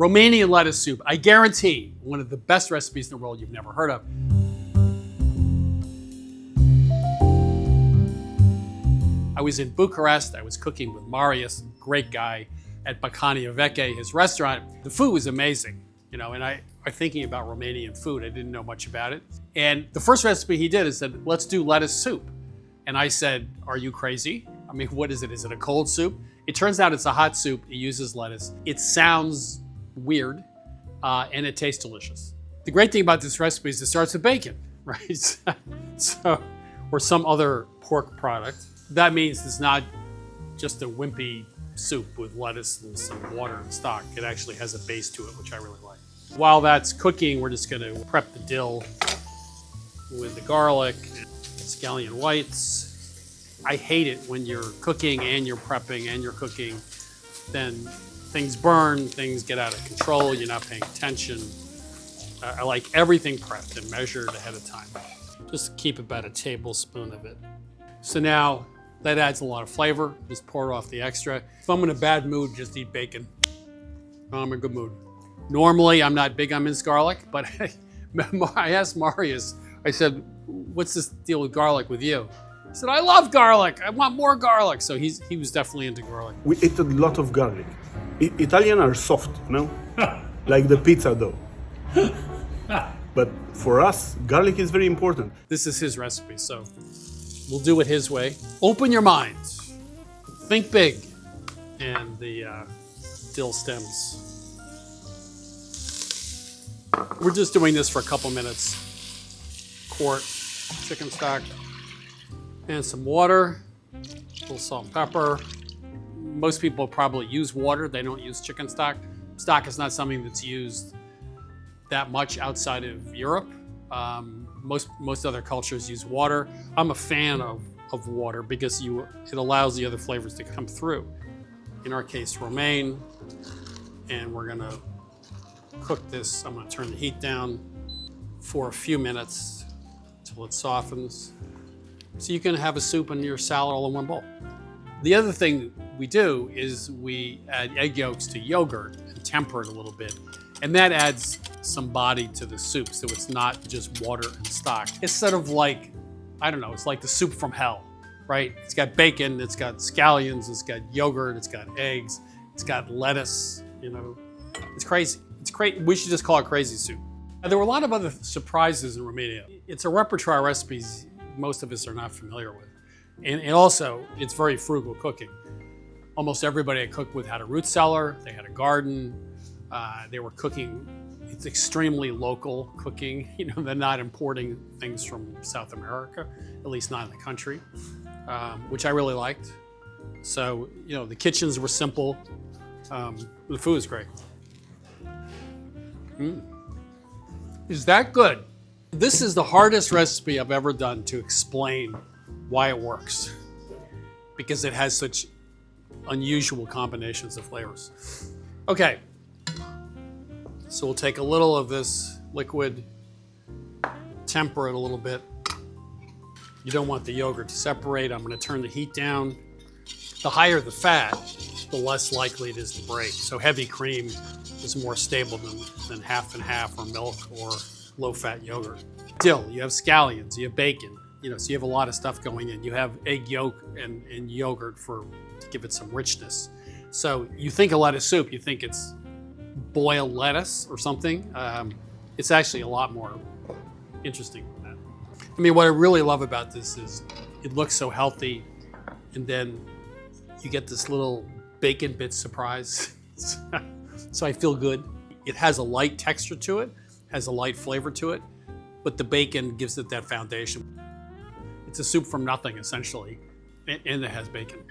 Romanian lettuce soup. I guarantee one of the best recipes in the world you've never heard of. I was in Bucharest. I was cooking with Marius, great guy, at Bacania Veque, his restaurant. The food was amazing, and I was thinking about Romanian food. I didn't know much about it. And the first recipe he did is said, let's do lettuce soup. And I said, are you crazy? I mean, what is it? Is it a cold soup? It turns out it's a hot soup. It uses lettuce. It sounds weird, and it tastes delicious. The great thing about this recipe is it starts with bacon, right? Or some other pork product. That means it's not just a wimpy soup with lettuce and some water and stock. It actually has a base to it, which I really like. While that's cooking, we're just gonna prep the dill with the garlic, scallion whites. I hate it when you're cooking and you're prepping and you're cooking, then things burn, things get out of control, you're not paying attention. I like everything prepped and measured ahead of time. Just keep about a tablespoon of it. So now, that adds a lot of flavor. Just pour off the extra. If I'm in a bad mood, just eat bacon. I'm in a good mood. Normally, I'm not big on minced garlic, but I asked Marius, I said, what's this deal with garlic with you? He said, I love garlic. I want more garlic. So he was definitely into garlic. We eat a lot of garlic. Italians are soft, like the pizza dough. But for us, garlic is very important. This is his recipe, so we'll do it his way. Open your mind. Think big. And the dill stems. We're just doing this for a couple minutes. Quart chicken stock and some water, a little salt and pepper. Most people probably use water. They don't use chicken stock. Stock is not something that's used that much outside of Europe. Most other cultures use water. I'm a fan of water because it allows the other flavors to come through. In our case, romaine. And we're gonna cook this. I'm gonna turn the heat down for a few minutes until it softens. So you can have a soup and your salad all in one bowl. The other thing we do is we add egg yolks to yogurt and temper it a little bit. And that adds some body to the soup, so it's not just water and stock. It's sort of like, I don't know, it's like the soup from hell, right? It's got bacon, it's got scallions, it's got yogurt, it's got eggs, it's got lettuce, It's crazy. It's crazy. We should just call it crazy soup. There were a lot of other surprises in Romania. It's a repertoire of recipes most of us are not familiar with. And also, it's very frugal cooking. Almost everybody I cooked with had a root cellar, they had a garden, they were cooking. It's extremely local cooking. They're not importing things from South America, at least not in the country, which I really liked. So, the kitchens were simple. The food is great. Is that good? This is the hardest recipe I've ever done to explain why it works, because it has such unusual combinations of flavors. Okay, so we'll take a little of this liquid, temper it a little bit. You don't want the yogurt to separate. I'm going to turn the heat down. The higher the fat, the less likely it is to break. So heavy cream is more stable than half and half or milk or low-fat yogurt. Dill, you have scallions, you have bacon, so you have a lot of stuff going in. You have egg yolk and yogurt to give it some richness. So you think of lettuce soup, you think it's boiled lettuce or something. It's actually a lot more interesting than that. What I really love about this is it looks so healthy, and then you get this little bacon bit surprise. So I feel good. It has a light texture to it, has a light flavor to it, but the bacon gives it that foundation. It's a soup from nothing, essentially, and it has bacon.